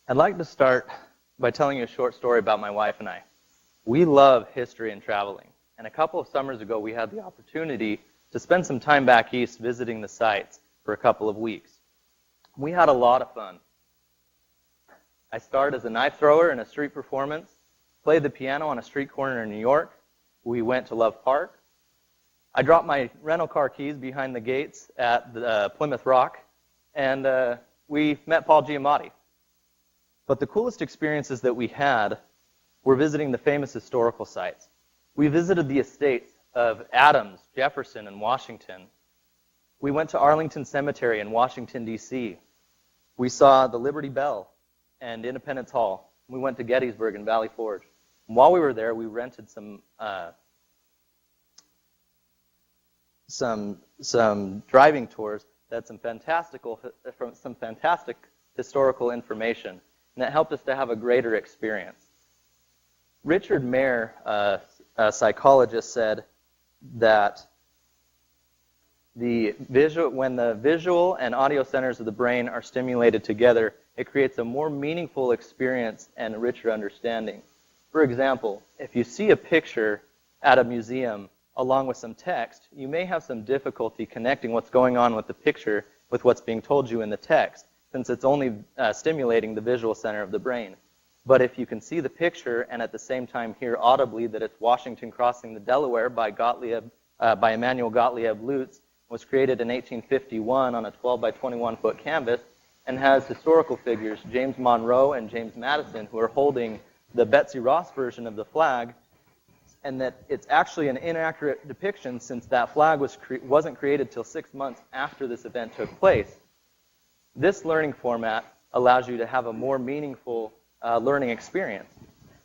I'd like to start by telling you a short story about my wife and I. We love history and traveling, and a couple of summers ago we had the opportunity to spend some time back east visiting the sites for a couple of weeks. We had a lot of fun. I started as a knife thrower in a street performance, played the piano on a street corner in New York. We went to Love Park. I dropped my rental car keys behind the gates at the Plymouth Rock, and we met Paul Giamatti. But the coolest experiences that we had were visiting the famous historical sites. We visited the estates of Adams, Jefferson, and Washington. We went to Arlington Cemetery in Washington, D.C. We saw the Liberty Bell and Independence Hall. We went to Gettysburg and Valley Forge. And while we were there, we rented some driving tours that had some fantastic historical information, and that helped us to have a greater experience. Richard Mayer, a psychologist, said that when the visual and audio centers of the brain are stimulated together, it creates a more meaningful experience and a richer understanding. For example, if you see a picture at a museum along with some text, you may have some difficulty connecting what's going on with the picture with what's being told you in the text, since it's only stimulating the visual center of the brain. But if you can see the picture and at the same time hear audibly that it's Washington crossing the Delaware by Emanuel Gottlieb Lutz, was created in 1851 on a 12 by 21 foot canvas, and has historical figures, James Monroe and James Madison, who are holding the Betsy Ross version of the flag, and that it's actually an inaccurate depiction since that flag wasn't created till 6 months after this event took place. This learning format allows you to have a more meaningful learning experience.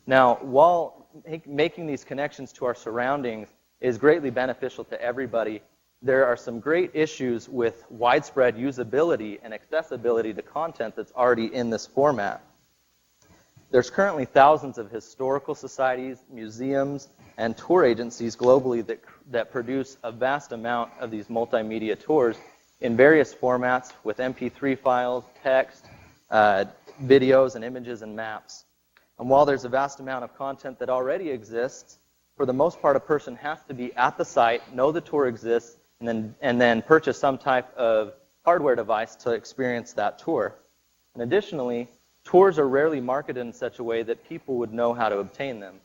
Now, while making these connections to our surroundings is greatly beneficial to everybody, there are some great issues with widespread usability and accessibility to content that's already in this format. There's currently thousands of historical societies, museums, and tour agencies globally that produce a vast amount of these multimedia tours in various formats with MP3 files, text, videos, and images and maps. And while there's a vast amount of content that already exists, for the most part, a person has to be at the site, know the tour exists, and then purchase some type of hardware device to experience that tour. And additionally, tours are rarely marketed in such a way that people would know how to obtain them.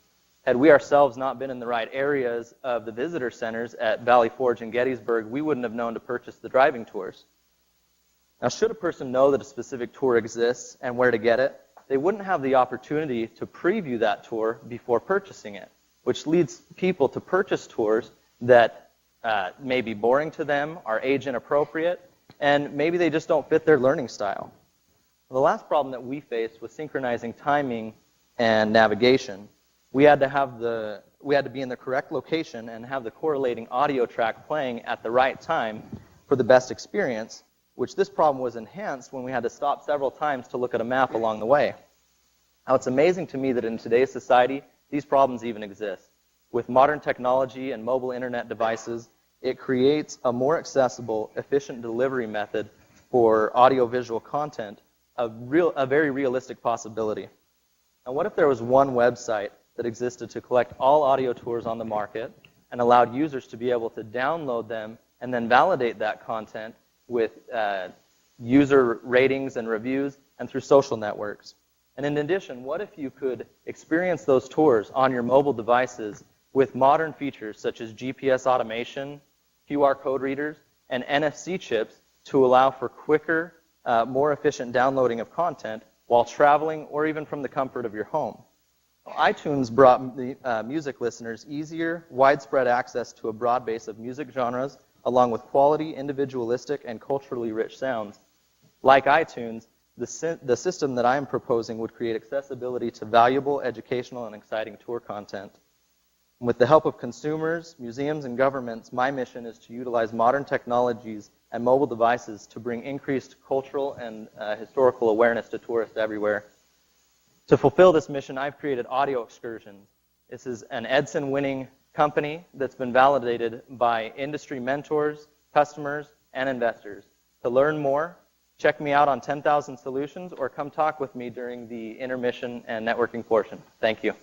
Had we ourselves not been in the right areas of the visitor centers at Valley Forge and Gettysburg, we wouldn't have known to purchase the driving tours. Now, should a person know that a specific tour exists and where to get it, they wouldn't have the opportunity to preview that tour before purchasing it, which leads people to purchase tours that may be boring to them, are age inappropriate, and maybe they just don't fit their learning style. The last problem that we faced was synchronizing timing and navigation. We had to be in the correct location and have the correlating audio track playing at the right time for the best experience, which this problem was enhanced when we had to stop several times to look at a map along the way. Now, it's amazing to me that in today's society, these problems even exist. With modern technology and mobile internet devices, it creates a more accessible, efficient delivery method for audiovisual content, a very realistic possibility. Now, what if there was one website that existed to collect all audio tours on the market and allowed users to be able to download them and then validate that content with user ratings and reviews and through social networks? And in addition, what if you could experience those tours on your mobile devices with modern features such as GPS automation, QR code readers, and NFC chips to allow for quicker, more efficient downloading of content while traveling or even from the comfort of your home? iTunes brought the music listeners easier, widespread access to a broad base of music genres, along with quality, individualistic, and culturally rich sounds. Like iTunes, the system that I am proposing would create accessibility to valuable, educational, and exciting tour content. With the help of consumers, museums, and governments, my mission is to utilize modern technologies and mobile devices to bring increased cultural and historical awareness to tourists everywhere. To fulfill this mission, I've created Audio Excursions. This is an Edison-winning company that's been validated by industry mentors, customers, and investors. To learn more, Check me out on 10,000 Solutions or come talk with me during the intermission and networking portion. Thank you.